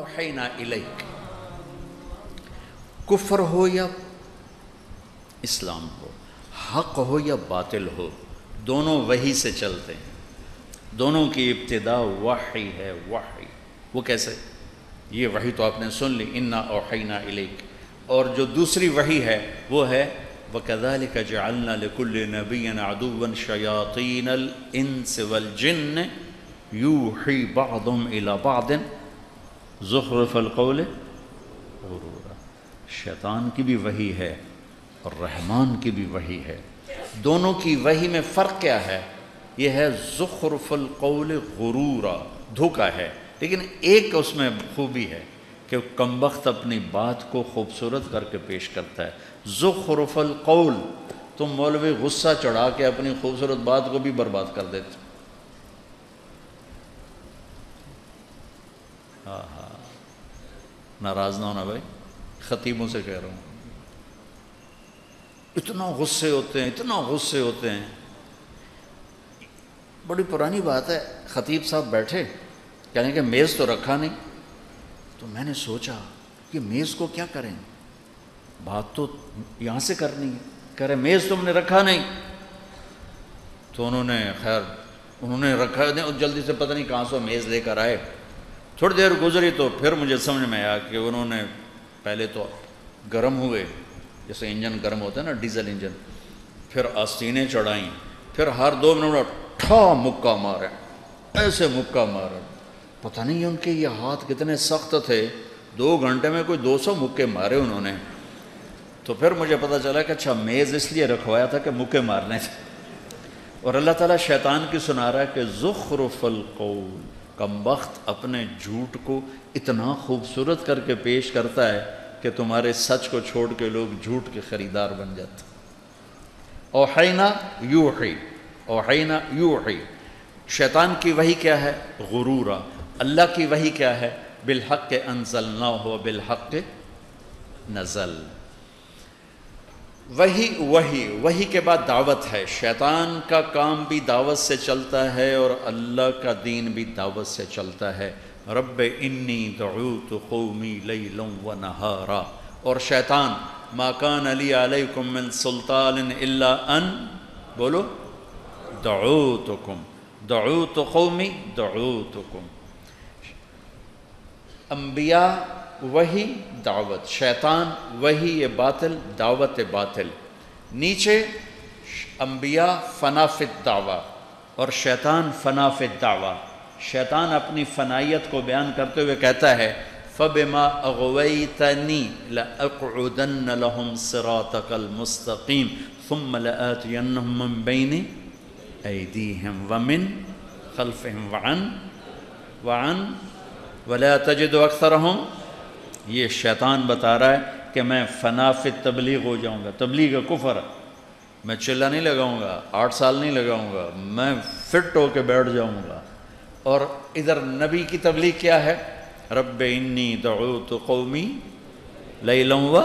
اوحینا الیک، کفر ہو یا اسلام ہو، حق ہو یا باطل ہو، دونوں وحی سے چلتے ہیں، دونوں کی ابتدا وحی ہے۔ وحی وہ کیسے؟ یہ وحی تو آپ نے سن لی، انا اوحینا الیک، اور جو دوسری وحی ہے وہ ہے وَكَذَلِكَ جَعَلْنَا لِكُلِّ نَبِيٍّ عَدُوًّا شَيَاطِينَ الْإِنسِ وَالْجِنِّ يُوحِي بَعْضُهُمْ إِلَى بَعْضٍ زُخْرُفَ الْقَوْلِ غُرُورًا۔ شیطان کی بھی وحی ہے اور رحمان کی بھی وحی ہے، دونوں کی وحی میں فرق کیا ہے؟ یہ ہے زخرف القول غرورا، دھوکہ ہے، لیکن ایک اس میں خوبی ہے کہ کمبخت اپنی بات کو خوبصورت کر کے پیش کرتا ہے۔ زخرف القول، تم مولوی غصہ چڑھا کے اپنی خوبصورت بات کو بھی برباد کر دیتے۔ ناراض نہ ہونا بھائی، خطیبوں سے کہہ رہا ہوں، اتنا غصے ہوتے ہیں، اتنا غصے ہوتے ہیں۔ بڑی پرانی بات ہے، خطیب صاحب بیٹھے، کہنے کہ میز تو رکھا نہیں، تو میں نے سوچا کہ میز کو کیا کریں، بات تو یہاں سے کرنی ہے، کہہ رہے میز تم نے رکھا نہیں، تو انہوں نے خیر انہوں نے رکھا نہیں، اور جلدی سے پتہ نہیں کہاں سے میز لے کر آئے۔ تھوڑی دیر گزری تو پھر مجھے سمجھ میں آیا کہ انہوں نے پہلے تو گرم ہوئے، جیسے انجن گرم ہوتا ہے نا، ڈیزل انجن، پھر آستینیں چڑھائیں، پھر ہر 2 منٹ میں ٹھا مکہ مارے، ایسے مکہ مارے، پتہ نہیں ان کے یہ ہاتھ کتنے سخت تھے، 2 گھنٹے میں کوئی 200 مکے مارے انہوں نے۔ تو پھر مجھے پتہ چلا کہ اچھا میز اس لیے رکھوایا تھا کہ مکے مارنے تھے۔ اور اللہ تعالیٰ شیطان کی سنا رہا ہے کہ زخرف القول، کمبخت اپنے جھوٹ کو اتنا خوبصورت کر کے پیش کرتا ہے کہ تمہارے سچ کو چھوڑ کے لوگ جھوٹ کے خریدار بن جاتے۔ اوحینا یوحی، اوحینا یوحی، شیطان کی وحی کیا ہے؟ غرورا۔ اللہ کی وحی کیا ہے؟ بالحق انزلناہ وبالحق نزل۔ وحی کے بعد دعوت ہے، شیطان کا کام بھی دعوت سے چلتا ہے اور اللہ کا دین بھی دعوت سے چلتا ہے۔ رب انی دعوت قومی لیلا ونہارا، اور شیطان ما کان لی علیکم من سلطان الا ان بولو دعوتکم، دعوت قومی دعوتکم۔ انبیاء وحی دعوت، شیطان وحی یہ باطل دعوت باطل۔ نیچے انبیاء فنا فی الدعوہ اور شیطان فنا فی الدعوہ۔ شیطان اپنی فنائیت کو بیان کرتے ہوئے کہتا ہے فَبِمَا أَغْوَيْتَنِي لَأَقْعُدَنَّ لَهُمْ صِرَاطَكَ الْمُسْتَقِيمِ ثُمَّ لَآتِيَنَّهُمْ مِنْ بَيْنِ أَيْدِيهِمْ وَمِنْ خَلْفِهِمْ وَعَنْ وَلَا تَجِدُ أَكْثَرَهُمْ۔ یہ شیطان بتا رہا ہے کہ میں فنا فی تبلیغ ہو جاؤں گا، تبلیغ کفر، میں چلہ نہیں لگاؤں گا، 8 سال نہیں لگاؤں گا، میں فٹ ہو کے بیٹھ جاؤں گا۔ اور ادھر نبی کی تبلیغ کیا ہے؟ رب انی دعوت قومی لیلا و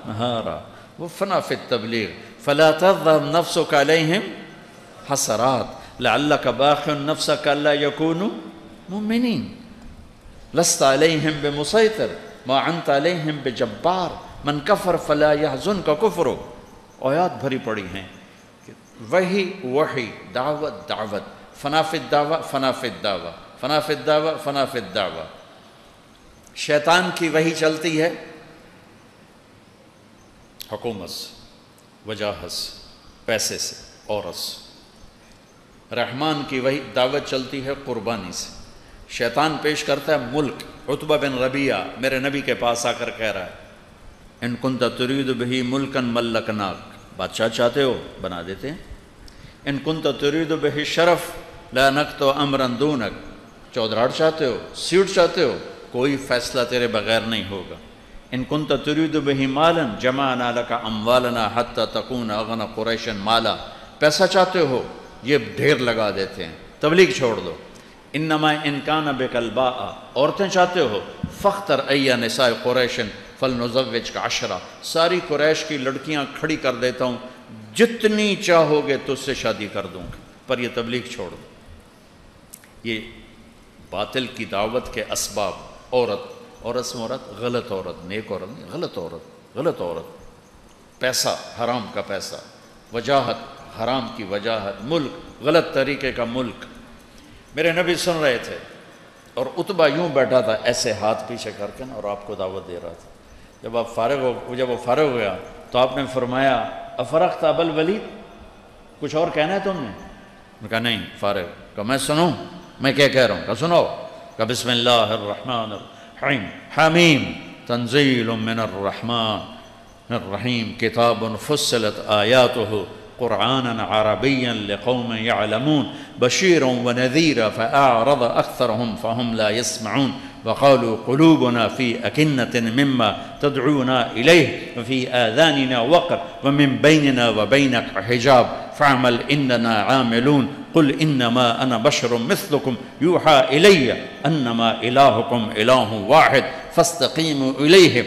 نہارا، وہ فنا فی التبلیغ۔ فلا تذهب نفسك عليهم حسرات لعلك باخع نفسك الا يكونوا مؤمنين لست عليهم بمسيطر ما انت عليهم بجبار من كفر فلا يحزنك كفره۔ آیات بھری پڑی ہیں، وحی دعوت دعوت، فنا فی الدعوہ فنا فی الدعوہ، فنا فی الدعوہ فنا فی الدعوہ۔ شیطان کی وحی چلتی ہے حکومت سے، وجاہت سے، پیسے سے، عورت سے۔ رحمان کی وحی دعوت چلتی ہے قربانی سے۔ شیطان پیش کرتا ہے ملک۔ عتبہ بن ربیعہ میرے نبی کے پاس آ کر کہہ رہا ہے ان کنت ترید بہ ملکا ملکناک، بادشاہ چاہتے ہو بنا دیتے ہیں۔ ان کنت ترید بہ شرف لا نکت امرا دونک، چودراڑ چاہتے ہو، سیٹ چاہتے ہو، کوئی فیصلہ تیرے بغیر نہیں ہوگا۔ ان کنت ترید بہ مالا جمعنا لک اموالنا حتی تکون اغنى قریش مالا، پیسہ چاہتے ہو یہ ڈھیر لگا دیتے ہیں، تبلیغ چھوڑ دو۔ انما ان کان بک الباء، عورتیں چاہتے ہو، فاختر ای نساء قریش فلنزوجک 10، ساری قریش کی لڑکیاں کھڑی کر دیتا ہوں، جتنی چاہو گے تجھ سے شادی کر دوں گا، پر یہ تبلیغ چھوڑ دو۔ یہ باطل کی دعوت کے اسباب، عورت، عورت سے مراد غلط عورت، نیک عورت نہیں، غلط عورت، غلط عورت، پیسہ حرام کا پیسہ، وجاہت حرام کی وجاہت، ملک غلط طریقے کا ملک۔ میرے نبی سن رہے تھے اور عتبہ یوں بیٹھا تھا ایسے ہاتھ پیچھے کر کے نا، اور آپ کو دعوت دے رہا تھا۔ جب وہ فارغ ہو گیا تو آپ نے فرمایا افرغت ابا الولید، کچھ اور کہنا ہے تم نے؟ میں نے کہا نہیں، فارغ۔ کہا میں سنوں، میں کیا کہہ رہا ہوں؟ کہا سنو۔ کہا بسم اللہ الرحمن الرحیم، حمیم تنزیل من الرحمن الرحیم، کتاب فصلت آیاتہ قرآنا عربیا لقوم يعلمون بشيرا ونذيرا فأعرض أكثرهم فهم لا يسمعون وقالوا قلوبنا في أكنة مما تدعونا إليه وفي آذاننا وقر ومن بيننا وبينك حجاب فاعمل إننا عاملون قل إنما أنا بشر مثلكم يوحى إلي أنما إلهكم إله واحد فاستقيموا إليه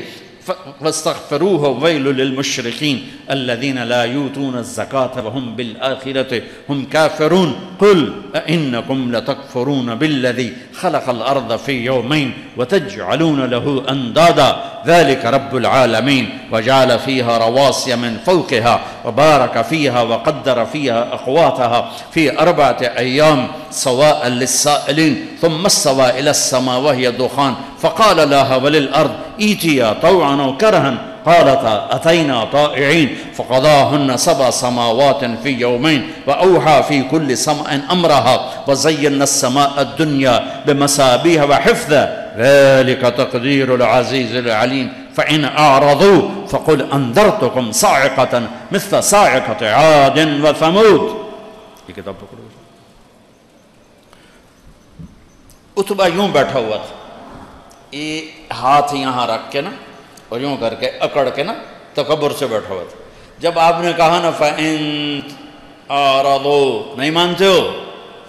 واستغفروه ويل للمشركين الذين لا يؤتون الزكاة وهم بالآخرة هم كافرون قل أئنكم لتكفرون بالذي خلق الأرض في يومين وتجعلون له أندادا ذلك رب العالمين وجعل فيها رواسي من فوقها وبارك فيها وقدر فيها أقواتها في 4 أيام سواء للسائلين ثم استوى إلى السماء وهي دخان فقال لها وللأرض ائتيا طوعا أو كرها قالتا أتينا طائعين فقضاهن 7 سماوات في يومين وأوحى في كل سماء أمرها وزينا السماء الدنيا بمصابيح وحفظا ذلك تقدير العزيز العليم فإن أعرضوا فقل أنذرتكم صاعقة مثل صاعقة عاد وثمود۔ یہ کتاب پکڑو۔ عتبہ یوں بیٹھا ہوا تھا، یہ ہاتھ یہاں رکھ کے نا اور یوں کر کے اکڑ کے نا تکبر سے بیٹھا ہوا تھا۔ جب آپ نے کہا نا فَإِن أَعْرَضُوا، نہیں مانتے ہو،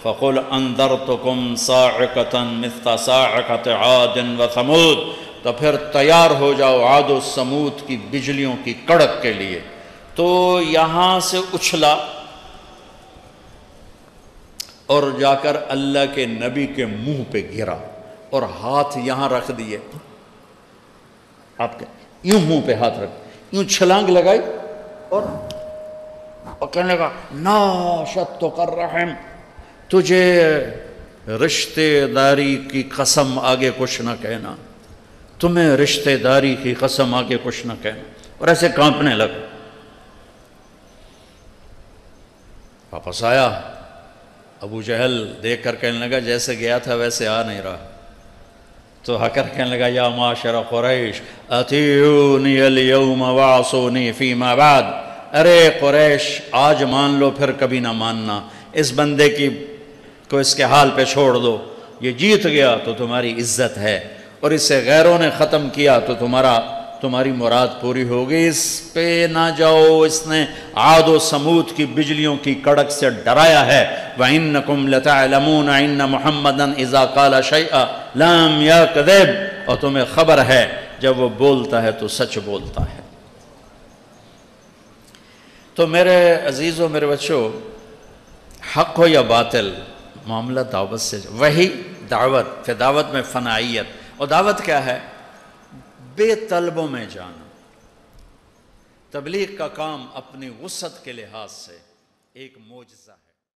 فَقُلْ أَنذَرْتُكُمْ صَاعِقَةً مِثْلَ صَاعِقَةِ عَادٍ وَثَمُودٍ، تو پھر تیار ہو جاؤ عاد و سمود کی بجلیوں کی کڑک کے لیے۔ تو یہاں سے اچھلا اور جا کر اللہ کے نبی کے منہ پہ گرا اور ہاتھ یہاں رکھ دیے، آپ کے یوں منہ پہ ہاتھ رکھ، یوں چھلانگ لگائی اور کہنے لگا ناشدتک الرحم، تجھے رشتے داری کی قسم آگے کچھ نہ کہنا، تمہیں رشتے داری کی قسم آگے کچھ نہ کہنا، اور ایسے کانپنے لگا۔ واپس آیا، ابو جہل دیکھ کر کہنے لگا جیسے گیا تھا ویسے آ نہیں رہا، تو آ کر کہنے لگا یا معاشر قریش اطیعونی اليوم وعصونی فیما بعد، ارے قریش آج مان لو پھر کبھی نہ ماننا، اس بندے کو اس کے حال پہ چھوڑ دو، یہ جیت گیا تو تمہاری عزت ہے، اور اسے غیروں نے ختم کیا تو تمہاری مراد پوری ہوگی، اس پہ نہ جاؤ، اس نے عاد و سمود کی بجلیوں کی کڑک سے ڈرایا ہے۔ وَإِنَّكُمْ لَتَعْلَمُونَ إِنَّ مُحَمَّدًا إِذَا قَالَ شَيْئًا لَمْ يَكْذِبْ، اور تمہیں خبر ہے جب وہ بولتا ہے تو سچ بولتا ہے۔ تو میرے عزیزوں، میرے بچوں، حق ہو یا باطل، معاملہ دعوت سے، وہی دعوت، پھر دعوت میں فنائیت، اور دعوت کیا ہے؟ بے طلبوں میں جانا۔ تبلیغ کا کام اپنی وسعت کے لحاظ سے ایک معجزہ ہے۔